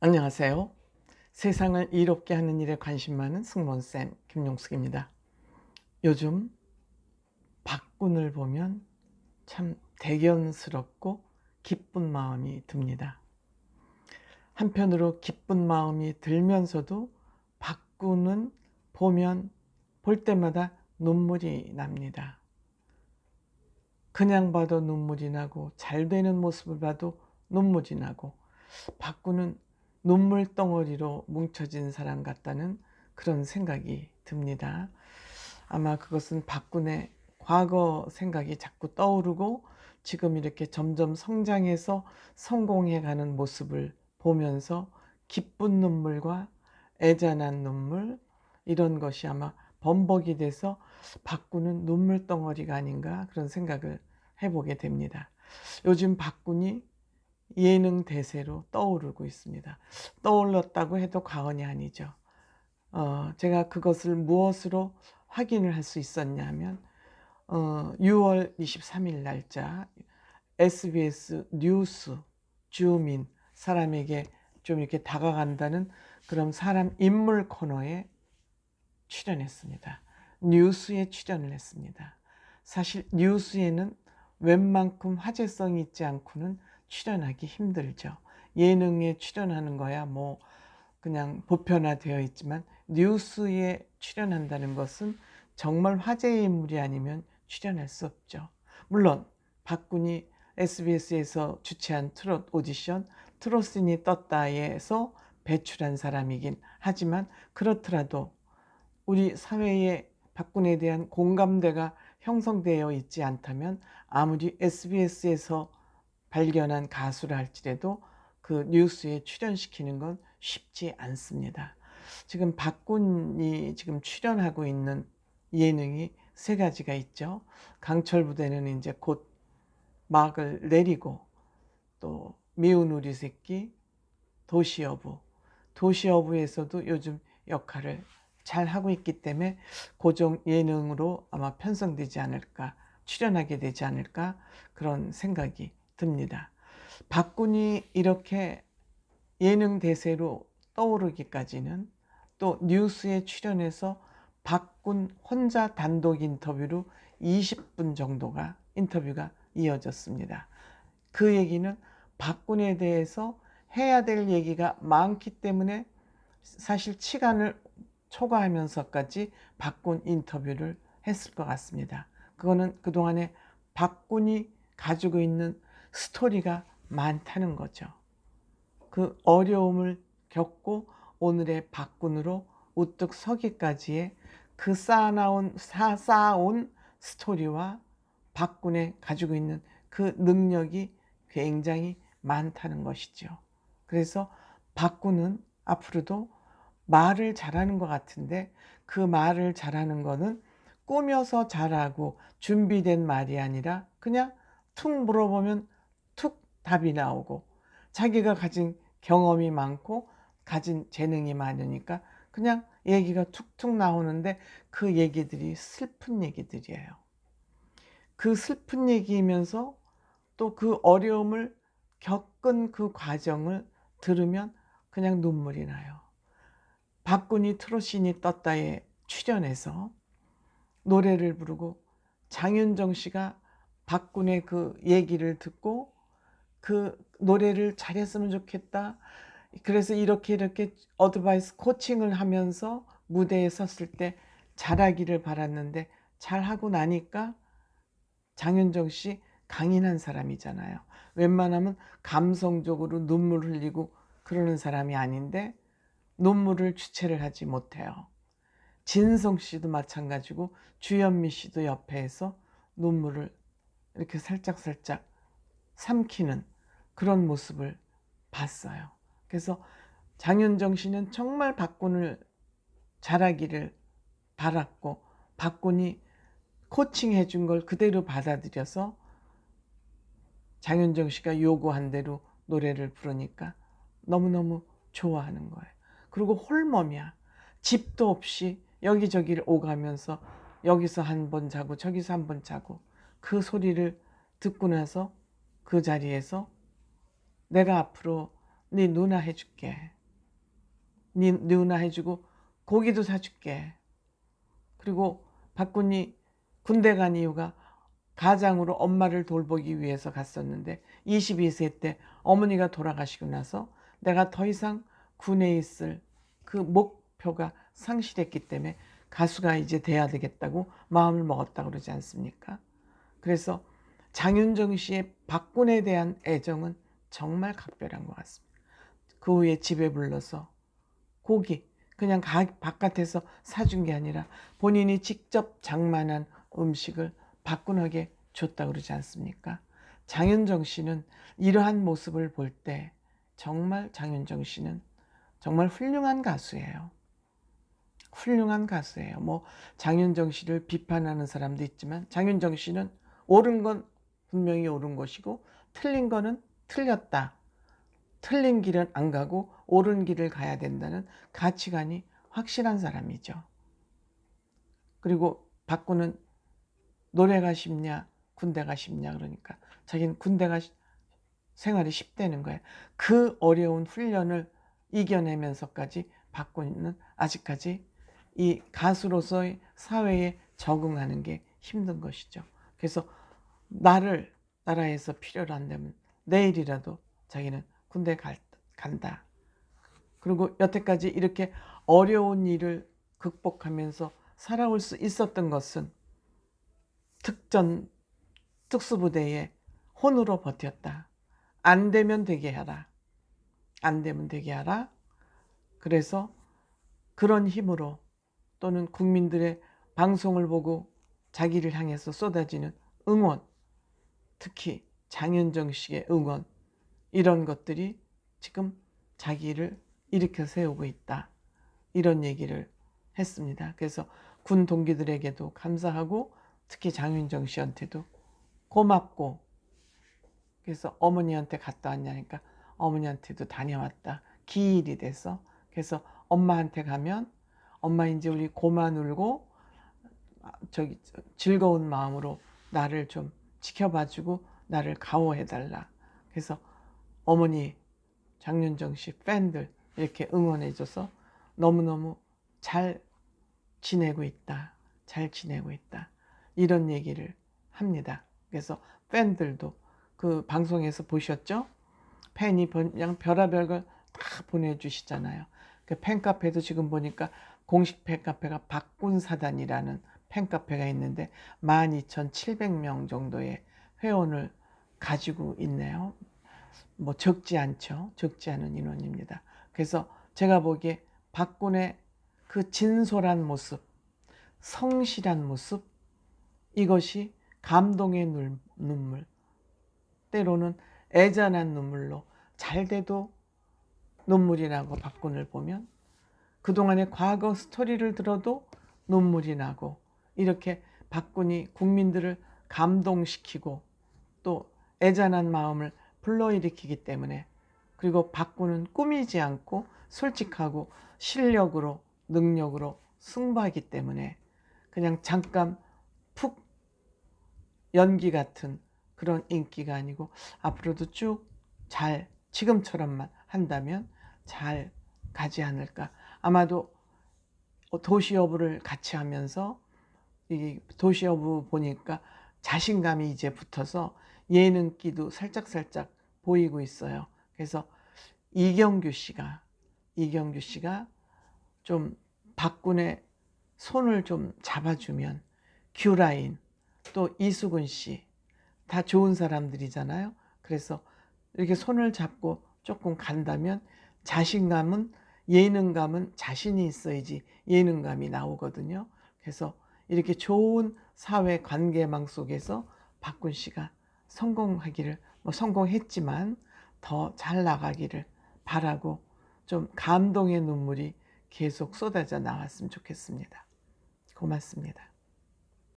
안녕하세요. 세상을 이롭게 하는 일에 관심 많은 승무원쌤 김용숙입니다. 요즘 박군을 보면 참 대견스럽고 기쁜 마음이 듭니다. 한편으로 기쁜 마음이 들면서도 박군은 보면 볼 때마다 눈물이 납니다. 그냥 봐도 눈물이 나고 잘 되는 모습을 봐도 눈물이 나고 박군은 눈물덩어리로 뭉쳐진 사람 같다는 그런 생각이 듭니다. 아마 그것은 박군의 과거 생각이 자꾸 떠오르고 지금 이렇게 점점 성장해서 성공해가는 모습을 보면서 기쁜 눈물과 애잔한 눈물, 이런 것이 아마 범벅이 돼서 박군은 눈물덩어리가 아닌가, 그런 생각을 해보게 됩니다. 요즘 박군이 예능 대세로 떠오르고 있습니다. 떠올랐다고 해도 과언이 아니죠. 제가 그것을 무엇으로 확인을 할 수 있었냐 하면 6월 23일 날짜 SBS 뉴스 주민, 사람에게 좀 이렇게 다가간다는 그런 사람 인물 코너에 출연했습니다. 뉴스에 출연을 했습니다. 사실 뉴스에는 웬만큼 화제성이 있지 않고는 출연하기 힘들죠. 예능에 출연하는 거야 뭐 그냥 보편화되어 있지만 뉴스에 출연한다는 것은 정말 화제의 인물이 아니면 출연할 수 없죠. 물론 박군이 SBS에서 주최한 트롯 오디션 트롯신이 떴다에서 배출한 사람이긴 하지만, 그렇더라도 우리 사회에 박군에 대한 공감대가 형성되어 있지 않다면 아무리 SBS에서 발견한 가수라 할지라도 그 뉴스에 출연시키는 건 쉽지 않습니다. 지금 박군이 지금 출연하고 있는 예능이 세 가지가 있죠. 강철 부대는 이제 곧 막을 내리고, 또 미운 우리 새끼, 도시여부. 도시여부에서도 요즘 역할을 잘 하고 있기 때문에 고정 예능으로 아마 편성되지 않을까, 출연하게 되지 않을까, 그런 생각이 듭니다. 박군이 이렇게 예능 대세로 떠오르기까지는 또 뉴스에 출연해서 박군 혼자 단독 인터뷰로 20분 정도가 인터뷰가 이어졌습니다. 그 얘기는 박군에 대해서 해야 될 얘기가 많기 때문에 사실 시간을 초과하면서까지 박군 인터뷰를 했을 것 같습니다. 그거는 그동안에 박군이 가지고 있는 스토리가 많다는 거죠. 그 어려움을 겪고 오늘의 박군으로 우뚝 서기까지의 그 쌓아온 스토리와 박군의 가지고 있는 그 능력이 굉장히 많다는 것이죠. 그래서 박군은 앞으로도 말을 잘하는 것 같은데, 그 말을 잘하는 거는 꾸며서 잘하고 준비된 말이 아니라 그냥 툭 물어보면 툭 답이 나오고, 자기가 가진 경험이 많고 가진 재능이 많으니까 그냥 얘기가 툭툭 나오는데 그 얘기들이 슬픈 얘기들이에요. 그 슬픈 얘기이면서 또 그 어려움을 겪은 그 과정을 들으면 그냥 눈물이 나요. 박군이 트롯신이 떴다에 출연해서 노래를 부르고 장윤정 씨가 박군의 그 얘기를 듣고 그 노래를 잘했으면 좋겠다, 그래서 이렇게 어드바이스 코칭을 하면서 무대에 섰을 때 잘하기를 바랐는데 잘하고 나니까, 장윤정 씨 강인한 사람이잖아요. 웬만하면 감성적으로 눈물 흘리고 그러는 사람이 아닌데 눈물을 주체를 하지 못해요. 진성 씨도 마찬가지고 주현미 씨도 옆에서 눈물을 이렇게 살짝살짝 삼키는 그런 모습을 봤어요. 그래서 장윤정 씨는 정말 박군을 잘하기를 바랐고 박군이 코칭해 준 걸 그대로 받아들여서 장윤정 씨가 요구한 대로 노래를 부르니까 너무너무 좋아하는 거예요. 그리고 홀몸이야. 집도 없이 여기저기를 오가면서 여기서 한 번 자고 저기서 한 번 자고, 그 소리를 듣고 나서 그 자리에서 내가 앞으로 네 누나 해줄게. 네 누나 해주고 고기도 사줄게. 그리고 박군이 군대 간 이유가 가장으로 엄마를 돌보기 위해서 갔었는데 22세 때 어머니가 돌아가시고 나서 내가 더 이상 군에 있을 그 목표가 상실했기 때문에 가수가 이제 돼야 되겠다고 마음을 먹었다고 그러지 않습니까? 그래서 장윤정 씨의 박군에 대한 애정은 정말 각별한 것 같습니다. 그 후에 집에 불러서 고기 그냥 바깥에서 사준 게 아니라 본인이 직접 장만한 음식을 박군에게 줬다고 그러지 않습니까? 장윤정 씨는 이러한 모습을 볼 때 정말 장윤정 씨는 정말 훌륭한 가수예요. 훌륭한 가수예요. 뭐 장윤정 씨를 비판하는 사람도 있지만 장윤정 씨는 옳은 건 분명히 옳은 것이고 틀린 거는 틀렸다. 틀린 길은 안 가고 옳은 길을 가야 된다는 가치관이 확실한 사람이죠. 그리고 박군은 노래가 쉽냐 군대가 쉽냐 그러니까 자기는 군대가 생활이 쉽다는 거예요. 그 어려운 훈련을 이겨내면서까지 박군은 아직까지 이 가수로서의 사회에 적응하는 게 힘든 것이죠. 그래서 나라에서 필요로 한다면 내일이라도 자기는 군대 간다. 그리고 여태까지 이렇게 어려운 일을 극복하면서 살아올 수 있었던 것은 특수부대의 혼으로 버텼다. 안 되면 되게 하라. 안 되면 되게 하라. 그래서 그런 힘으로 또는 국민들의 방송을 보고 자기를 향해서 쏟아지는 응원, 특히 장윤정 씨의 응원, 이런 것들이 지금 자기를 일으켜 세우고 있다. 이런 얘기를 했습니다. 그래서 군 동기들에게도 감사하고 특히 장윤정 씨한테도 고맙고 그래서 어머니한테 갔다 왔냐니까 어머니한테도 다녀왔다. 기일이 돼서 그래서 엄마한테 가면 엄마 이제 우리 고마 놀고 저기 즐거운 마음으로 나를 좀 지켜봐주고 나를 가호해달라. 그래서 어머니 장윤정 씨 팬들 이렇게 응원해줘서 너무너무 잘 지내고 있다. 잘 지내고 있다. 이런 얘기를 합니다. 그래서 팬들도 그 방송에서 보셨죠? 팬이 그냥 별의별 걸 다 보내주시잖아요. 그 팬카페도 지금 보니까 공식 팬카페가 박군사단이라는 팬카페가 있는데 12,700명 정도의 회원을 가지고 있네요. 뭐 적지 않죠. 적지 않은 인원입니다. 그래서 제가 보기에 박군의 그 진솔한 모습, 성실한 모습, 이것이 감동의 눈물, 때로는 애잔한 눈물로 잘 돼도 눈물이 나고 박군을 보면 그동안의 과거 스토리를 들어도 눈물이 나고 이렇게 박군이 국민들을 감동시키고 또 애잔한 마음을 불러일으키기 때문에 그리고 박군은 꾸미지 않고 솔직하고 실력으로 능력으로 승부하기 때문에 그냥 잠깐 푹 연기 같은 그런 인기가 아니고 앞으로도 쭉 잘 지금처럼만 한다면 잘 가지 않을까. 아마도 도시여부를 같이 하면서 이 도시여부 보니까 자신감이 이제 붙어서 예능기도 살짝살짝 보이고 있어요. 그래서 이경규 씨가 좀 박군의 손을 좀 잡아주면 규라인 또 이수근 씨 다 좋은 사람들이잖아요. 그래서 이렇게 손을 잡고 조금 간다면 자신감은 예능감은 자신이 있어야지 예능감이 나오거든요. 그래서 이렇게 좋은 사회 관계망 속에서 박군 씨가 성공하기를 성공했지만 더 잘 나가기를 바라고 좀 감동의 눈물이 계속 쏟아져 나왔으면 좋겠습니다. 고맙습니다.